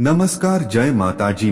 નમસ્કાર, જય માતાજી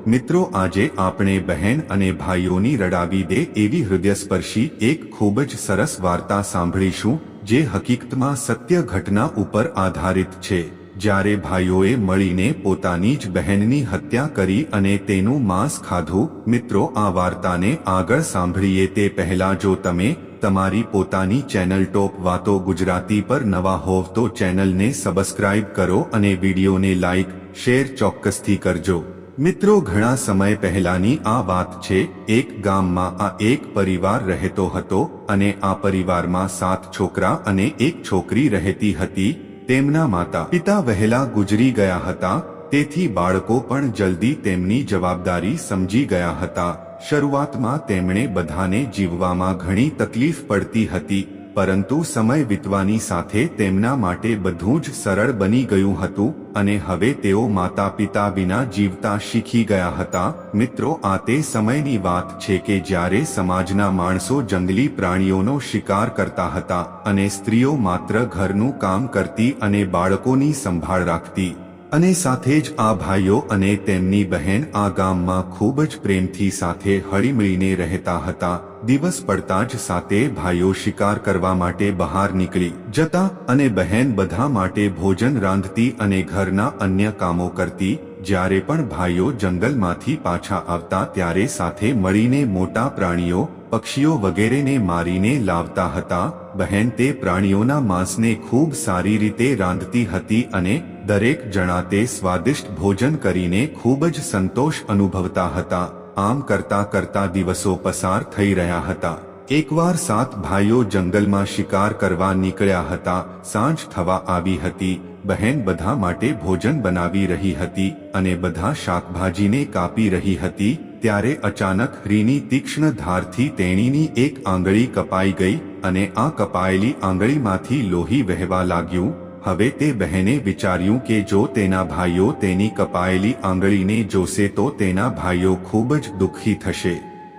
મિત્રો આજે આપણે બહેન અને ભાઈઓની રડાવી દે એવી હૃદયસ્પર્શી એક ખૂબ જ સરસ વાર્તા સાંભળીશું, જે હકીકતમાં સત્ય ઘટના ઉપર આધારિત છે, જ્યારે ભાઈઓએ મળીને પોતાની જ બહેનની હત્યા કરી અને તેનું માંસ ખાધું। મિત્રો, આ વાર્તાને આગળ સાંભળીએ તે પહેલા જો તમે તમારી પોતાની ચેનલ ટોપ વાતો ગુજરાતી પર નવા હોવ તો ચેનલને સબસ્ક્રાઇબ કરો અને વિડીયોને લાઇક શેર ચોક્કસથી કરજો। મિત્રો, ઘણા સમય પહેલાની આ વાત છે। એક ગામમાં આ એક પરિવાર રહેતો હતો અને આ પરિવારમાં 7 છોકરા અને 1 છોકરી રહેતી હતી। તેમના માતા પિતા વહેલા ગુજરી ગયા હતા, તેથી બાળકો પણ જલ્દી તેમની જવાબદારી સમજી ગયા હતા। શરૂઆતમાં તેમણે બધાને જીવવામાં ઘણી તકલીફ પડતી હતી, પરંતુ સમય વીતવાની સાથે તેમના માટે બધું જ સરળ બની ગયું હતું અને હવે તેઓ માતા પિતા વિના જીવતા શીખી ગયા હતા। મિત્રો, આ તે સમયની વાત છે કે જ્યારે સમાજના માણસો જંગલી પ્રાણીઓનો શિકાર કરતા હતા અને સ્ત્રીઓ માત્ર ઘરનું કામ કરતી અને બાળકોની સંભાળ રાખતી, અને સાથે જ આ ભાઈઓ અને તેમની બહેન આ ગામમાં ખૂબ જ પ્રેમથી સાથે હળીમળીને રહેતા હતા। દિવસ પડતા જ સાતે ભાઈઓ શિકાર કરવા માટે બહાર નીકળી જતા અને બહેન બધા માટે ભોજન રાંધતી અને ઘરના અન્ય કામો કરતી। જ્યારે પણ ભાઈઓ જંગલમાંથી પાછા આવતા ત્યારે સાથે મળીને મોટા પ્રાણીઓ, પક્ષીઓ વગેરેને મારીને લાવતા હતા। બહેન તે પ્રાણીઓના માંસને ખૂબ સારી રીતે રાંધતી હતી અને દરેક જણા તે સ્વાદિષ્ટ ભોજન કરીને ખૂબ જ સંતોષ અનુભવતા હતા। આમ કરતા કરતા દિવસો પસાર થઈ રહ્યા હતા। એકવાર 7 ભાઈઓ જંગલમાં શિકાર કરવા નીકળ્યા હતા। સાંજ થવા આવી હતી। બહેન બધા માટે ભોજન બનાવી રહી હતી અને બધા શાકભાજીને કાપી રહી હતી। ત્યારે અચાનક રીની તીક્ષ્ણ ધારથી તેણીની એક આંગળી કપાઈ ગઈ અને આ કપાયેલી આંગળીમાંથી લોહી વહેવા લાગ્યું। હવે તે બહેને વિચાર્યું કે જો તેના ભાઈઓ તેની કપાયેલી આંગળીને જોશે તો તેના ભાઈઓ ખૂબ જ દુઃખી થશે।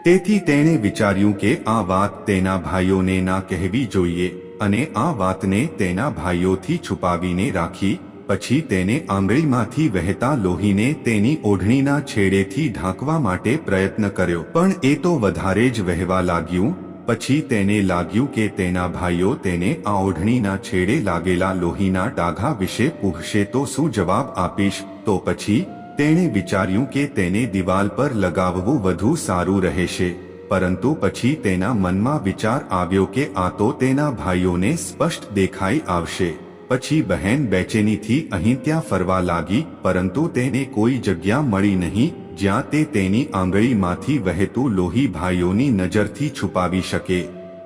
તેથી તેણે વિચાર્યું કે આ વાત તેના ભાઈઓને ના કહેવી જોઈએ અને આ વાતને તેના ભાઈઓથી છુપાવીને રાખી। પછી તેને આંગળીમાંથી વહેતા લોહીને તેની ઓઢણીના છેડેથી ઢાંકવા માટે પ્રયત્ન કર્યો, પણ એ તો વધારે જ વહેવા લાગ્યું। પછી તેને લાગ્યું કે તેના ભાઈઓ તેને આ ઓઢણીના છેડે લાગેલા લોહીના ડાઘા વિશે પૂછશે તો શું જવાબ આપીશ? તો પછી તેણે વિચાર્યું કે તેને દિવાલ પર લગાવવું વધુ સારું રહેશે। પરંતુ પછી તેના મનમાં વિચાર આવ્યો કે આ તો તેના ભાઈઓને સ્પષ્ટ દેખાઈ આવશે। પછી બહેન બેચેનીથી અહીં ત્યાં ફરવા લાગી, પરંતુ તેને કોઈ જગ્યા મળી નહીં જ્યાં તે તેની આંગળીમાંથી વહેતું લોહી ભાઈઓની નજરથી છુપાવી શકે।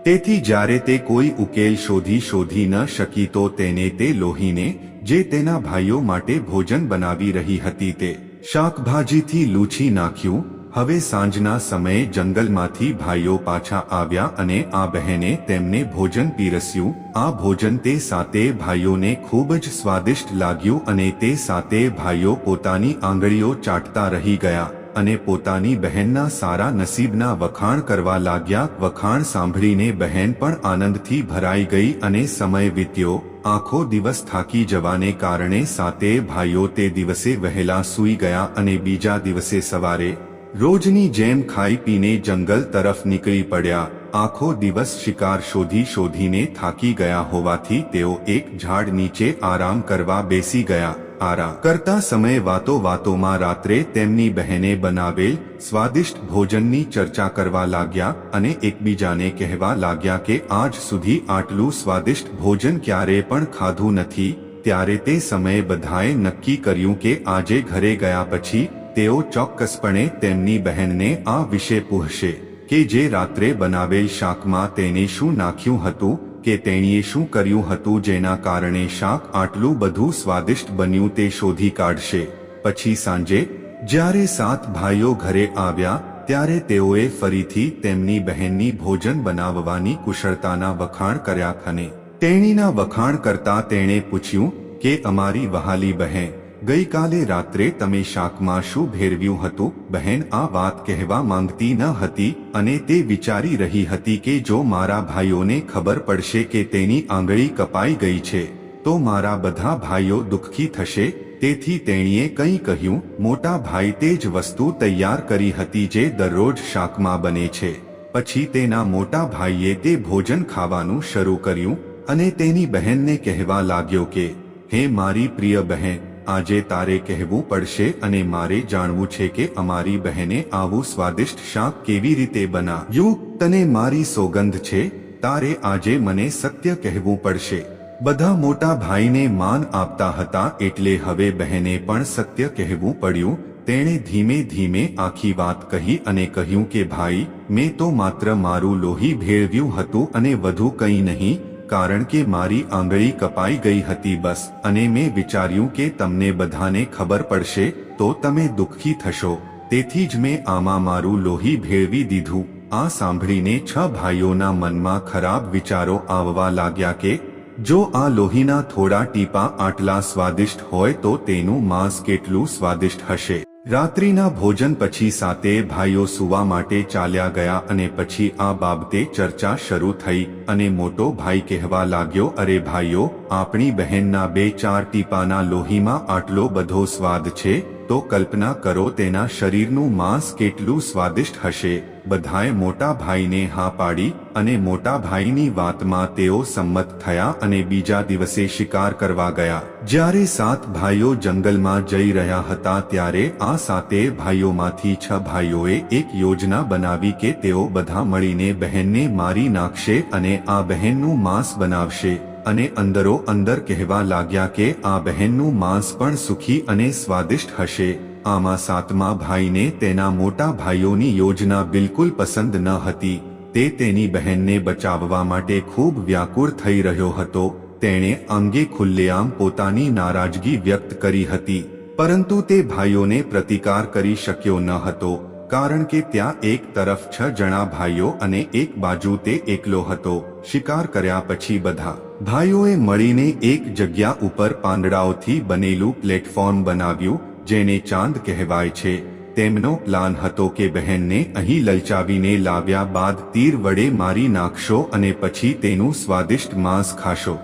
તેથી જ્યારે તે કોઈ ઉકેલ શોધી ન શકી તો તેને તે લોહીને, જે તેના ભાઈઓ માટે ભોજન બનાવી રહી હતી તે શાકભાજીથી લૂછી નાખ્યું। હવે સાંજના સમયે જંગલમાંથી ભાઈઓ પાછા આવ્યા અને આ બહેને તેમને ભોજન પીરસ્યું। આ ભોજન તે 7 ભાઈઓને ખૂબ જ સ્વાદિષ્ટ લાગ્યું અને તે 7 ભાઈઓ પોતાની આંગળીઓ ચાટતા રહી ગયા અને પોતાની બહેનના સારા નસીબના વખાણ કરવા લાગ્યા। વખાણ સાંભળીને બહેન પણ આનંદથી ભરાઈ ગઈ અને સમય વીત્યો। આખો દિવસ થાકી જવાને કારણે 7 ભાઈઓ તે દિવસે વહેલા સૂઈ ગયા અને બીજા દિવસે સવારે રોજની જેમ ખાઈ પીને જંગલ તરફ નીકળી પડ્યા। આખો દિવસ શિકાર શોધીને થાકી ગયા હોવાથી તેઓ એક ઝાડ નીચે આરામ કરવા બેસી ગયા। આરામ કરતા સમયે વાતોમાં રાત્રે તેમની બહેને બનાવેલ સ્વાદિષ્ટ ભોજનની ચર્ચા કરવા લાગ્યા અને એકબીજાને કહેવા લાગ્યા કે આજ સુધી આટલું સ્વાદિષ્ટ ભોજન ક્યારે પણ ખાધું નથી। ત્યારે તે સમયે બધાએ નક્કી કર્યું કે આજે ઘરે ગયા પછી તેઓ ચોક્કસપણે તેમની બહેનને આ વિશે પૂછશે કે જે રાત્રે બનાવેલ શાકમાં તેને શું નાખ્યું હતું, કે તેણીએ શું કર્યું હતું જેના કારણે શાક આટલું બધું સ્વાદિષ્ટ બન્યું તે શોધી કાઢશે। પછી સાંજે જ્યારે 7 ભાઈઓ ઘરે આવ્યા ત્યારે તેઓએ ફરીથી તેમની બહેનની ભોજન બનાવવાની કુશળતાના વખાણ કર્યા અને તેણીના વખાણ કરતા તેણે પૂછ્યું કે અમારી વહાલી બહેન, ગઈકાલે રાત્રે તમે શાકમાં શું ભેરવ્યું હતું? બહેન આ વાત કહેવા માંગતી ન હતી અને તે વિચારી રહી હતી કે જો મારા ભાઈઓને ખબર પડશે કે તેની આંગળી કપાઈ ગઈ છે તો મારા બધા ભાઈઓ દુઃખી થશે। તેથી તેણીએ કંઈ કહ્યું, મોટા ભાઈ તે જ વસ્તુ તૈયાર કરી હતી જે દરરોજ શાકમાં બને છે. પછી તેના મોટા ભાઈએ તે ભોજન ખાવાનું શરૂ કર્યું અને તેની બહેનને કહેવા લાગ્યો કે, હે મારી પ્રિય બહેન, આજે તારે કહેવું પડશે અને મારે જાણવું છે કે અમારી બહેને આવું સ્વાદિષ્ટ શાક કેવી રીતે બનાવ્યું. તને મારી સોગંધ છે, તારે આજે મને સત્ય કહેવું પડશે. બધા મોટા ભાઈને માન આપતા હતા એટલે હવે બહેને પણ સત્ય કહેવું પડ્યું. તેણે ધીમે ધીમે આખી વાત કહી અને કહ્યું કે ભાઈ, મેં તો માત્ર મારું લોહી ભેળવ્યું હતું અને વધુ કંઈ નહીં, કારણ કે મારી આંગળી કપાઈ ગઈ હતી બસ. અને મેં વિચાર્યું કે તમને બધાને ખબર પડશે તો તમે દુઃખી થશો, તેથી જ મેં આમાં મારું લોહી ભેળવી દીધું. આ સાંભળીને 6 ભાઈઓના મનમાં ખરાબ વિચારો આવવા લાગ્યા કે જો આ લોહીના થોડા ટીપા આટલા સ્વાદિષ્ટ હોય તો તેનું માંસ કેટલું સ્વાદિષ્ટ હશે. રાત્રિના ભોજન પછી 7 ભાઈઓ સૂવા માટે ચાલ્યા ગયા અને પછી આ બાબતે ચર્ચા શરૂ થઈ અને મોટો ભાઈ કહેવા લાગ્યો, અરે ભાઈઓ, આપણી બહેનના 2-4 ટીપાના લોહીમાં આટલો બધો સ્વાદ છે તો કલ્પના કરો તેના શરીરનું માંસ કેટલું સ્વાદિષ્ટ હશે. બધાએ મોટા ભાઈને હા પાડી અને મોટા ભાઈની વાતમાં તેઓ સંમત થયા અને બીજા દિવસે શિકાર કરવા ગયા. જ્યારે 7 ભાઈઓ જંગલમાં જઈ રહ્યા હતા ત્યારે આ 7 ભાઈઓમાંથી 6 ભાઈઓએ એક યોજના બનાવી કે તેઓ બધા મળીને બહેનને મારી નાખશે અને આ બહેનનું માંસ બનાવશે. અને અંદરો અંદર કહેવા લાગ્યા કે આ બહેનનું માંસ પણ સુખી અને સ્વાદિષ્ટ હશે. આમાં 7મા ભાઈને તેના મોટા ભાઈઓની યોજના બિલકુલ પસંદ ન હતી. તે તેની બહેનને બચાવવા માટે ખૂબ વ્યાકુળ થઈ રહ્યો હતો. તેણે અંગે ખુલ્લેઆમ પોતાની નારાજગી વ્યક્ત કરી હતી, પરંતુ તે ભાઈઓને પ્રતિકાર કરી શક્યો ન હતો, કારણ કે ત્યાં એક તરફ 6 જણા ભાઈઓ અને એક બાજુ તે એકલો હતો. શિકાર કર્યા પછી બધા ભાઈઓએ મળીને એક જગ્યા ઉપર પાંદડાઓથી બનેલું પ્લેટફોર્મ બનાવ્યું જેને ચાંદ કહેવાય છે. તેમનો પ્લાન હતો કે બહેનને અહીં લલચાવીને લાવ્યા બાદ તીર વડે મારી નાખશો અને પછી તેનું સ્વાદિષ્ટ માંસ ખાશો.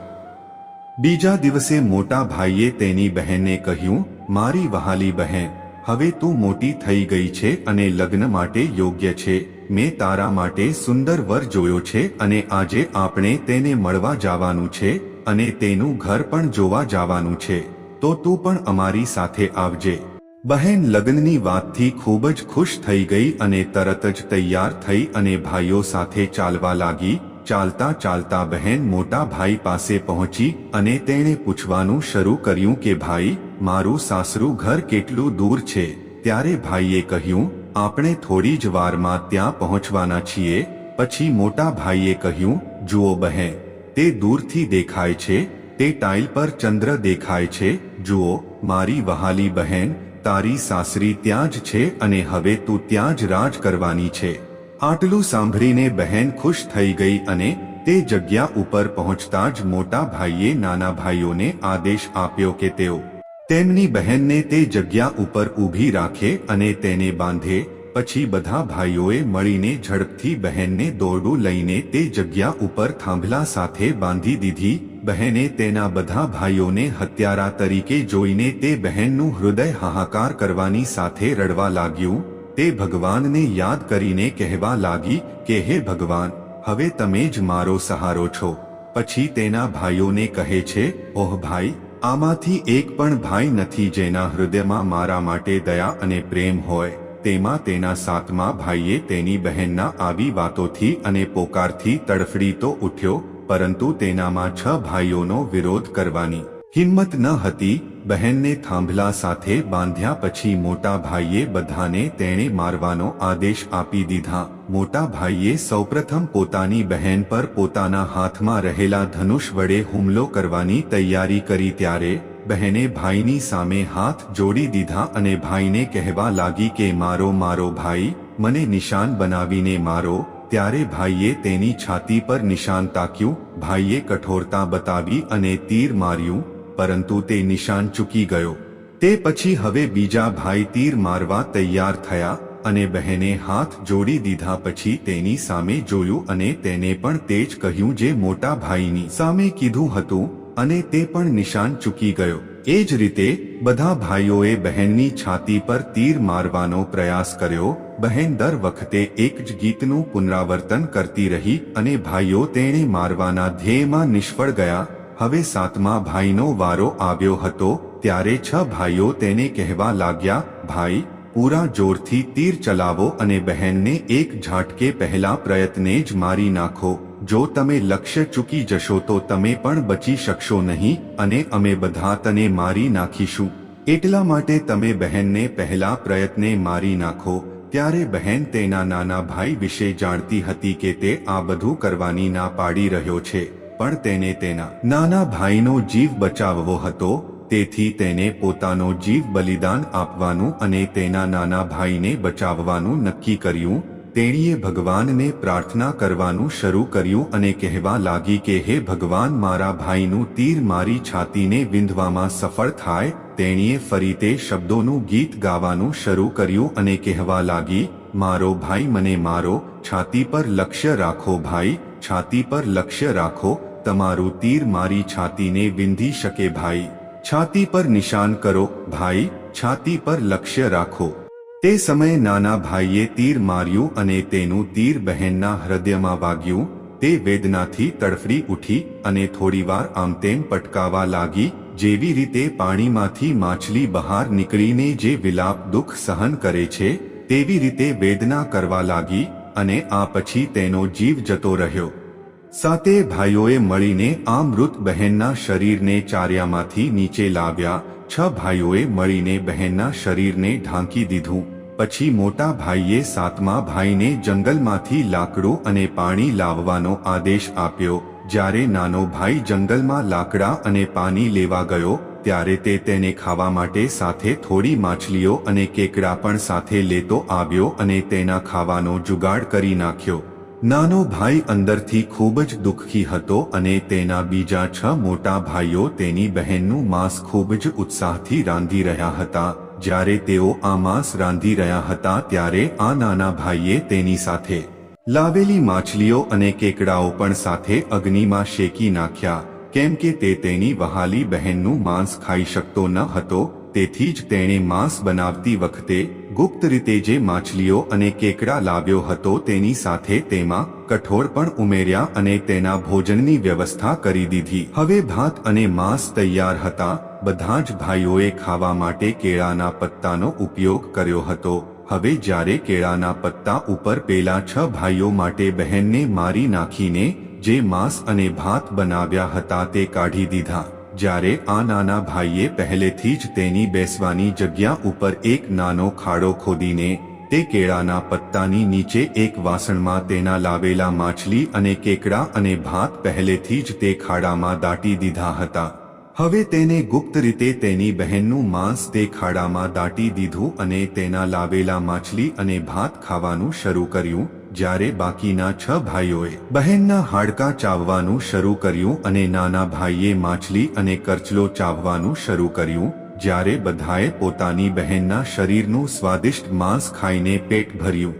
બીજા દિવસે મોટા ભાઈએ તેની બહેનને કહ્યું, મારી વહાલી બહેન, હવે તું મોટી થઈ ગઈ છે અને લગ્ન માટે યોગ્ય છે. મેં તારા માટે સુંદર વર જોયો છે અને આજે આપણે તેને મળવા જવાનું છે અને તેનું ઘર પણ જોવા જવાનું છે, તો તું પણ અમારી સાથે આવજે. બહેન લગ્નની વાતથી ખૂબ જ ખુશ થઈ ગઈ અને તરત જ તૈયાર થઈ અને ભાઈઓ સાથે ચાલવા લાગી. ચાલતા ચાલતા બહેન મોટા ભાઈ પાસે પહોંચી અને તેણે પૂછવાનું શરૂ કર્યું કે ભાઈ, મારું સાસરું ઘર કેટલું દૂર છે? ત્યારે ભાઈએ કહ્યું, આપણે થોડી જ વારમાં ત્યાં પહોંચવાના છીએ. પછી મોટા ભાઈએ કહ્યું, જુઓ બહેન, તે દૂરથી દેખાય છે, તે ટાઇલ પર ચંદ્ર દેખાય છે. જુઓ મારી વહાલી બહેન, તારી સાસરી ત્યાં જ છે અને હવે તું ત્યાં જ રાજ કરવાની છે. આટલું સાંભળીને બહેન ખુશ થઈ ગઈ અને તે જગ્યા ઉપર પહોંચતા જ મોટા ભાઈએ નાના ભાઈઓને આદેશ આપ્યો કે તેઓ તેમની બહેનને તે જગ્યા ઉપર ઊભી રાખે અને તેને બાંધે. પછી બધા ભાઈઓએ મળીને ઝડપથી બહેનને દોરડું લઈને તે જગ્યા ઉપર થાંભલા સાથે બાંધી દીધી. બહેને તેના બધા ભાઈઓને હત્યારા તરીકે જોઈને તે બહેનનું હૃદય હાહાકાર કરવાની સાથે રડવા લાગ્યું. તે ભગવાનને યાદ કરીને કહેવા લાગી કે હે ભગવાન, હવે તમે જ મારો સહારો છો. પછી તેના ભાઈઓને કહે છે, ઓહ ભાઈ, આમાંથી એક પણ ભાઈ નથી જેના હૃદયમાં મારા માટે દયા અને પ્રેમ હોય. તેમાં તેના 7મા ભાઈએ તેની બહેનના આવી વાતોથી અને પોકારથી તડફડી તો ઉઠ્યો, પરંતુ તેનામાં 6 ભાઈઓનો વિરોધ કરવાની હિંમત ન હતી. બહેનને થાંભલા સાથે બાંધ્યા પછી મોટા ભાઈએ બધાને તેણે મારવાનો આદેશ આપી દીધા. મોટા ભાઈએ સૌપ્રથમ પોતાની બહેન પર પોતાના હાથમાં રહેલા ધનુષ વડે હુમલો કરવાની તૈયારી કરી. ત્યારે બહેને ભાઈની સામે હાથ જોડી દીધા અને ભાઈને કહેવા લાગી કે મારો ભાઈ, મને નિશાન બનાવીને મારો. ત્યારે ભાઈએ તેની છાતી પર નિશાન તાક્યું. ભાઈએ કઠોરતા બતાવી અને તીર માર્યું, પરંતુ તે નિશાન ચૂકી ગયો. તે પછી હવે બીજા ભાઈ તીર મારવા તૈયાર થયા અને બહેને હાથ જોડી દીધા. પછી તેની સામે જોયું અને તેને પણ તે જ કહ્યું જે મોટા ભાઈની સામે કીધું હતું અને તે પણ નિશાન ચૂકી ગયો. એ જ રીતે બધા ભાઈઓએ બહેનની છાતી પર તીર મારવાનો પ્રયાસ કર્યો. બહેન દર વખતે એક જ ગીતનું પુનરાવર્તન કરતી રહી અને ભાઈઓ તેણે મારવાના ધ્યેયમાં નિષ્ફળ ગયા. હવે 7મા ભાઈનો વારો આવ્યો હતો ત્યારે 6 ભાઈઓ તેને કહેવા લાગ્યા, ભાઈ, પૂરા જોરથી તીર ચલાવો અને બહેનને એક ઝાટકે પહેલા પ્રયત્ને જ મારી નાખો. જો તમે લક્ષ્ય ચૂકી જશો તો તમે પણ બચી શકશો નહીં અને અમે બધા તને મારી નાખીશું. એટલા માટે તમે બહેનને પહેલા પ્રયત્ને મારી નાખો. ત્યારે બહેન તેના નાના ભાઈ વિશે જાણતી હતી કે તે આ બધું કરવાની ના પાડી રહ્યો છે, પણ તેને તેના નાના ભાઈનો જીવ બચાવવો હતો. તેથી તેને પોતાનો જીવ બલિદાન આપવાનું અને તેના નાના ભાઈને બચાવવાનું નક્કી કર્યું. તેણીએ ભગવાનને પ્રાર્થના કરવાનું શરૂ કર્યું અને કહેવા લાગી કે હે ભગવાન, મારા ભાઈનું તીર મારી છાતીને વિંધવામાં સફળ થાય. તેણીએ ફરી તે શબ્દોનું ગીત ગાવાનું શરૂ કર્યું અને કહેવા લાગી, મારો ભાઈ, મને મારો, છાતી પર લક્ષ્ય રાખો ભાઈ, છાતી પર લક્ષ્ય રાખો. તમારું તીર મારી છાતીને વિંધી શકે ભાઈ. છાતી પર નિશાન કરો ભાઈ, છાતી પર લક્ષ્ય રાખો. તે સમયે નાના ભાઈએ તીર માર્યું અને તેનું તીર બહેનના હૃદયમાં વાગ્યું. તે વેદનાથી તડફડી ઉઠી અને થોડીવાર આમ તેમ પટકાવા લાગી, જેવી રીતે પાણીમાંથી માછલી બહાર નીકળીને જે વિલાપ દુઃખ સહન કરે છે તેવી રીતે વેદના કરવા લાગી અને આ પછી તેનો જીવ જતો રહ્યો. 7 ભાઈઓએ મળીને આ મૃત બહેનના શરીરને ચારિયામાંથી નીચે લાવ્યા. 6 ભાઈઓએ મળીને બહેનના શરીરને ઢાંકી દીધું. પછી મોટા ભાઈએ 7મા ભાઈને જંગલમાંથી લાકડું અને પાણી લાવવાનો આદેશ આપ્યો. જ્યારે નાનો ભાઈ જંગલમાં લાકડા અને પાણી લેવા ગયો ત્યારે તે તેને ખાવા માટે સાથે થોડી માછલીઓ અને કેકડા પણ સાથે લેતો આવ્યો અને તેના ખાવાનો જુગાડ કરી નાખ્યો. નાનો ભાઈ અંદરથી ખૂબ જ દુઃખી હતો અને તેના બીજા 6 મોટા ભાઈઓ તેની બહેનનું માંસ ખૂબ જ ઉત્સાહથી રાંધી રહ્યા હતા. જ્યારે તેઓ આ માંસ રાંધી રહ્યા હતા ત્યારે આ નાના ભાઈએ તેની સાથે લાવેલી માછલીઓ અને કેકડાઓ પણ સાથે અગ્નિમાં શેકી નાખ્યા, કેમ કે તે તેની વહાલી બહેનનું માંસ ખાઈ શકતો ન હતો. તેથી જ તેણે માંસ બનાવતી વખતે ગુપ્ત રીતે જે માછલીઓ અને કેકડા લાવ્યો હતો તેની સાથે તેમાં કઠોળ પણ ઉમેર્યા અને તેના ભોજનની વ્યવસ્થા કરી દીધી. હવે ભાત અને માંસ તૈયાર હતા. બધા જ ભાઈઓએ ખાવા માટે કેળાના પત્તાનો ઉપયોગ કર્યો હતો. હવે જ્યારે કેળાના પત્તા ઉપર પેલા 6 ભાઈઓ માટે બહેનને મારી નાખીને જે માંસ અને ભાત બનાવ્યા હતા તે કાઢી દીધા. જ્યારે આ નાના ભાઈએ પહેલેથી જ તેની બેસવાની જગ્યા ઉપર એક નાનો ખાડો ખોદીને તે કેળાના પત્તાની નીચે એક વાસણમાં તેના લાવેલા માછલી અને કેકડા અને ભાત પહેલેથી જ તે ખાડામાં દાટી દીધા હતા. હવે તેને ગુપ્ત રીતે તેની બહેનનું માંસ તે ખાડામાં દાટી દીધું અને તેના લાવેલા માછલી અને ભાત ખાવાનું શરૂ કર્યું. જ્યારે બાકીના 6 ભાઈઓએ બહેનના હાડકાં ચાવવાનું શરૂ કર્યું અને નાના ભાઈએ માછલી અને કરચલો ચાવવાનું શરૂ કર્યું. જ્યારે બધાએ પોતાની બહેનના શરીરનું સ્વાદિષ્ટ માંસ ખાઈને પેટ ભર્યું.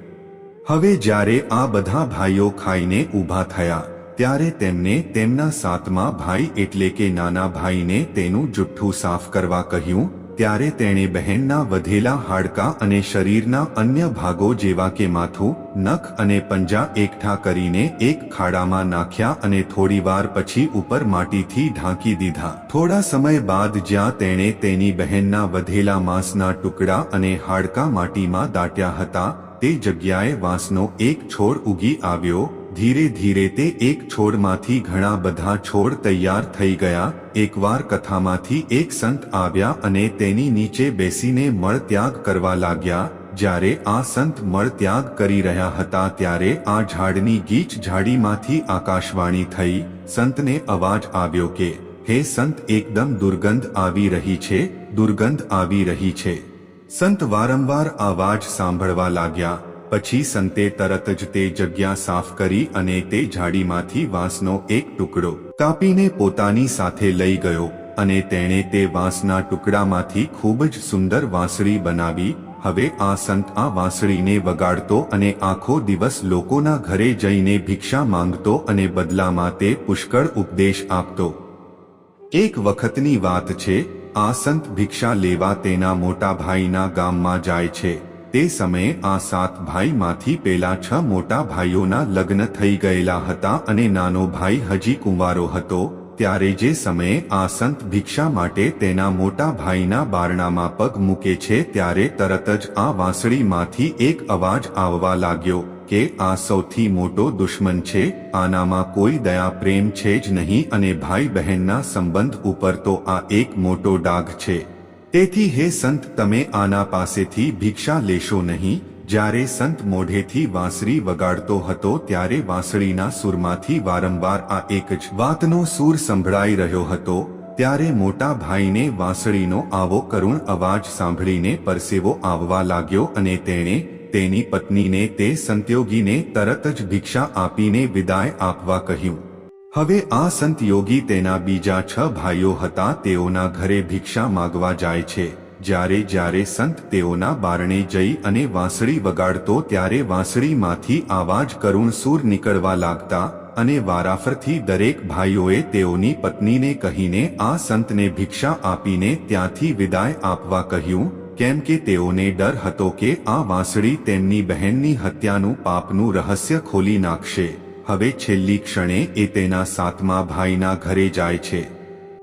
હવે જ્યારે આ બધા ભાઈઓ ખાઈને ઊભા થયા ત્યારે તેમને તેમના 7મા ભાઈ એટલે કે નાના ભાઈને તેનું જુઠ્ઠું સાફ કરવા કહ્યું. ત્યારે તેણે બહેનના વધેલા હાડકાં અને શરીરના અન્ય ભાગો જેવા કે માથું, નખ અને પંજા એકઠા કરીને એક ખાડામાં નાખ્યા અને થોડીવાર પછી ઉપર માટીથી ઢાંકી દીધા. થોડા સમય બાદ જ્યાં તેણે તેની બહેનના વધેલા માંસના ટુકડા અને હાડકાં માટીમાં દાટ્યા હતા તે જગ્યાએ વાંસનો એક છોડ ઉગી આવ્યો. ધીરે ધીરે તે એક છોડમાંથી ઘણા બધા છોડ તૈયાર થઈ ગયા. એકવાર કથામાંથી એક સંત આવ્યા અને તેની નીચે બેસીને મળ ત્યાગ કરવા લાગ્યા. જ્યારે આ સંત મળ ત્યાગ કરી રહ્યા હતા ત્યારે આ ઝાડની ગીચ ઝાડીમાંથી આકાશવાણી થઈ. સંતને અવાજ આવ્યો કે હે સંત, એકદમ દુર્ગંધ આવી રહી છે, દુર્ગંધ આવી રહી છે. સંત વારંવાર અવાજ સાંભળવા લાગ્યા. પછી સંતે તરત જ તે જગ્યા સાફ કરી અને તે ઝાડીમાંથી વાંસનો એક ટુકડો કાપીને પોતાની સાથે લઈ ગયો અને તેણે તે વાંસના ટુકડામાંથી ખૂબ જ સુંદર વાંસળી બનાવી. હવે આ સંત આ વાંસળીને વગાડતો અને આખો દિવસ લોકોના ઘરે જઈને ભિક્ષા માંગતો અને બદલામાં તે પુષ્કળ ઉપદેશ આપતો. એક વખતની વાત છે, આ સંત ભિક્ષા લેવા તેના મોટા ભાઈના ગામમાં જાય છે। તે સમયે આ 7 ભાઈમાંથી પેલા 6 મોટા ભાઈઓના લગ્ન થઈ ગયેલા હતા અને નાનો ભાઈ હજી કુંવારો હતો। ત્યારે જે સમયે આ સંત ભિક્ષા માટે તેના મોટા ભાઈના બારણામાં પગ મૂકે છે ત્યારે તરત જ આ વાંસળીમાંથી એક અવાજ આવવા લાગ્યો કે આ સૌથી મોટો દુશ્મન છે, આનામાં કોઈ દયા પ્રેમ છે જ નહીં અને ભાઈ બહેનના સંબંધ ઉપર તો આ એક મોટો ડાઘ છે। તેથી હે સંત, તમે આના પાસેથી ભિક્ષા લેશો નહીં। જ્યારે સંત મોઢેથી વાંસળી વગાડતો હતો ત્યારે વાંસળીના સૂરમાંથી વારંવાર આ એક જ વાતનો સૂર સંભળાઈ રહ્યો હતો। ત્યારે મોટા ભાઈને વાંસળીનો આવો કરુણ અવાજ સાંભળીને પરસેવો આવવા લાગ્યો અને તેણે તેની પત્નીને તે સંતયોગીને તરત જ ભિક્ષા આપીને વિદાય આપવા કહ્યું। હવે આ સંત યોગી તેના બીજા 6 ભાઈઓ હતા તેઓના ઘરે ભિક્ષા માગવા જાય છે। જ્યારે સંત તેઓના બારણે જઈ અને વાંસળી વગાડતો ત્યારે વાંસળીમાંથી આવાજ કરુણ સૂર નીકળવા લાગતા અને વારાફરથી દરેક ભાઈઓએ તેઓની પત્નીને કહીને આ સંતને ભિક્ષા આપીને ત્યાંથી વિદાય આપવા કહ્યું, કેમ કે તેઓને ડર હતો કે આ વાંસળી તેમની બહેનની હત્યાનું પાપનું રહસ્ય ખોલી નાખશે। હવે છેલ્લી ક્ષણે એ તેના 7મા ભાઈના ઘરે જાય છે,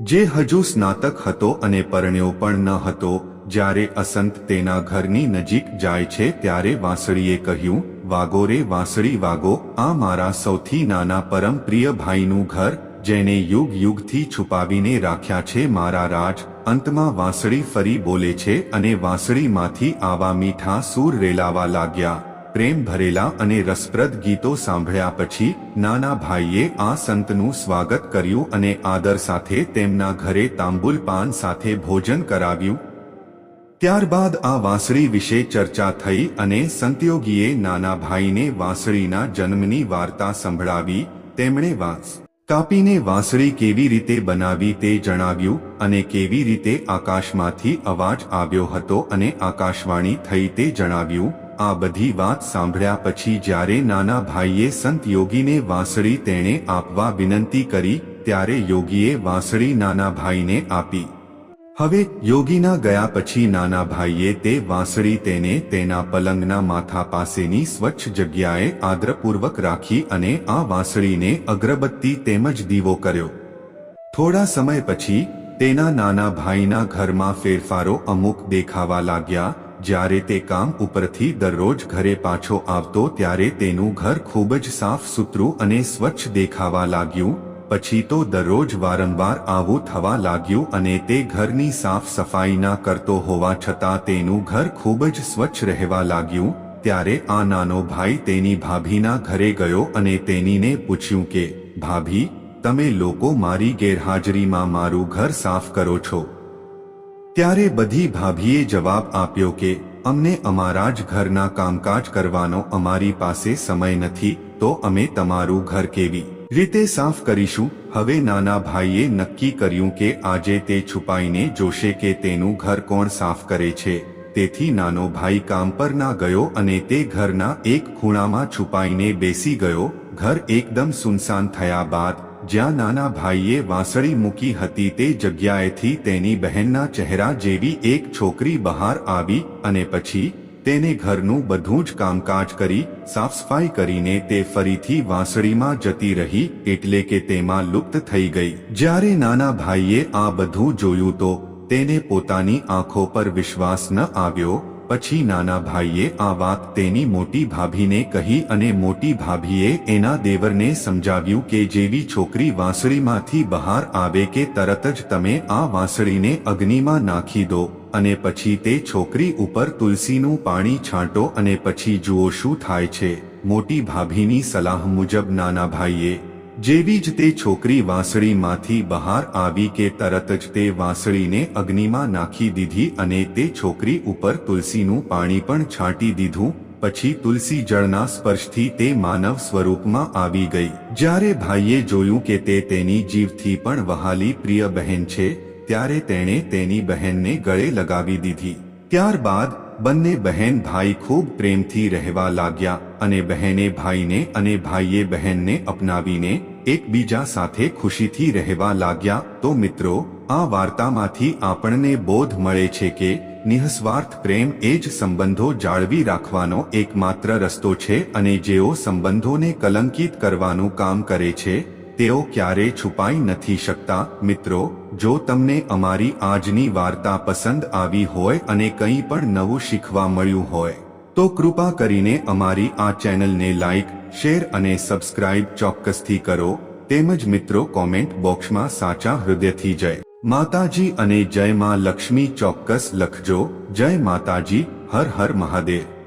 જે હજુ સ્નાતક હતો અને પરણ્યો પણ ન હતો। જ્યારે અસંત તેના ઘરની નજીક જાય છે ત્યારે વાંસળીએ કહ્યું, વાગો રે વાંસળી વાગો, આ મારા સૌથી નાના પરમ પ્રિય ભાઈનું ઘર, જેને યુગ યુગથી છુપાવીને રાખ્યા છે મારા રાજ। અંતમાં વાંસળી ફરી બોલે છે અને વાંસળીમાંથી આવા મીઠા સૂર રેલાવા લાગ્યા। પ્રેમ ભરેલા અને રસપ્રદ ગીતો સાંભળ્યા પછી નાના ભાઈએ આ સંતનું સ્વાગત કર્યું અને આદર સાથે તેમના ઘરે તાંબુલ પાન સાથે ભોજન કરાવ્યું। ત્યારબાદ આ વાંસળી વિશે ચર્ચા થઈ અને સંતયોગીએ નાના ભાઈને વાંસળીના જન્મની વાર્તા સંભળાવી। તેમણે વાંસ કાપીને વાંસળી કેવી રીતે બનાવી તે જણાવ્યું અને કેવી રીતે આકાશમાંથી અવાજ આવ્યો હતો અને આકાશવાણી થઈ તે જણાવ્યું। આ બધી વાત સાંભળ્યા પછી જ્યારે નાના ભાઈએ સંત યોગીને વાંસળી તેણે આપવા વિનંતી કરી ત્યારે યોગીએ વાંસળી નાના ભાઈને આપી। હવે યોગીના ગયા પછી નાના ભાઈએ તે વાંસળી તેને તેના પલંગના માથા પાસેની સ્વચ્છ જગ્યાએ આદરપૂર્વક રાખી અને આ વાંસળીને અગરબત્તી તેમજ દીવો કર્યો। થોડા સમય પછી તેના નાના ભાઈના ઘરમાં ફેરફારો અમુક દેખાવા લાગ્યા। જ્યારે તે કામ ઉપરથી દરરોજ ઘરે પાછો આવતો ત્યારે તેનું ઘર ખૂબ જ સાફ સુથરું અને સ્વચ્છ દેખાવા લાગ્યું। પછી તો દરરોજ વારંવાર આવું થવા લાગ્યું અને તે ઘરની સાફ સફાઈ ના કરતો હોવા છતાં તેનું ઘર ખૂબ જ સ્વચ્છ રહેવા લાગ્યું। ત્યારે આ નાનો ભાઈ તેની ભાભીના ઘરે ગયો અને તેનીને પૂછ્યું કે, ભાભી, તમે લોકો મારી ગેરહાજરીમાં મારું ઘર સાફ કરો છો? ત્યારે બધી ભાભીએ જવાબ આપ્યો કે, અમને અમારા જ ઘરના કામકાજ કરવાનો અમારી પાસે સમય નથી, તો અમે તમારું ઘર કેવી રીતે સાફ કરીશું? હવે નાના ભાઈએ નક્કી કર્યું કે આજે તે છુપાઈને જોશે કે તેનું ઘર કોણ સાફ કરે છે। તેથી નાનો ભાઈ કામ પર ના ગયો અને તે ઘરના એક ખૂણામાં છુપાઈને બેસી ગયો। ઘર એકદમ સુનસાન થયા બાદ જ્યાં નાના ભાઈએ વાંસળી મૂકી હતી તે જગ્યાએથી તેની બહેનના ચહેરા જેવી એક છોકરી બહાર આવી અને પછી તેને ઘરનું બધું જ કામકાજ કરી સાફસફાઈ કરીને તે ફરીથી વાંસળીમાં જતી રહી, એટલે કે તેમાં લુપ્ત થઈ ગઈ। જ્યારે નાના ભાઈએ આ બધું જોયું તો તેને પોતાની આંખો પર વિશ્વાસ ન આવ્યો। પછી નાના ભાઈએ આ વાત તેની મોટી ભાભીને કહી અને મોટી ભાભીએ એના દેવરને સમજાવ્યું કે જેવી છોકરી વાંસળીમાંથી બહાર આવે કે તરત જ તમે આ વાંસળીને અગ્નિમાં નાખી દો અને પછી તે છોકરી ઉપર તુલસીનું પાણી છાંટો અને પછી જુઓ શું થાય છે। મોટી ભાભીની સલાહ મુજબ નાના ભાઈએ જેવી જ તે છોકરી વાંસળીમાંથી બહાર આવી કે તરત જ તે વાંસળીને અગ્નિમાં નાખી દીધી અને તે છોકરી ઉપર તુલસીનું પાણી પણ છાંટી દીધું। પછી તુલસી જળના સ્પર્શથી તે માનવ સ્વરૂપમાં આવી ગઈ। જ્યારે ભાઈએ જોયું કે તે તેની જીવથી પણ વહાલી પ્રિય બહેન છે ત્યારે તેણે તેની બહેનને ગળે લગાવી દીધી। ત્યારબાદ બંને બહેન ભાઈ ખૂબ પ્રેમથી રહેવા લાગ્યા અને બહેને ભાઈને અને ભાઈએ બહેનને અપનાવીને એકબીજા સાથે ખુશીથી રહેવા લાગ્યા। તો મિત્રો, આ વાર્તામાંથી આપણને બોધ મળે છે કે નિઃસ્વાર્થ પ્રેમ એ જ સંબંધો જાળવી રાખવાનો એકમાત્ર રસ્તો છે અને જેઓ સંબંધોને કલંકિત કરવાનું કામ કરે છે તેઓ ક્યારેય છુપાઈ નથી શકતા. મિત્રો, જો તમને અમારી આજની વાર્તા પસંદ આવી હોય અને કંઈ પણ નવું શીખવા મળ્યું હોય તો કૃપા કરીને અમારી આ ચેનલને લાઇક, શેર અને સબસ્ક્રાઇબ ચોક્કસથી કરો. તેમજ મિત્રો, કોમેન્ટ બોક્સમાં સાચા હૃદયથી જય માતાજી અને જય માં લક્ષ્મી ચોક્કસ લખજો. જય માતાજી. હર હર મહાદેવ.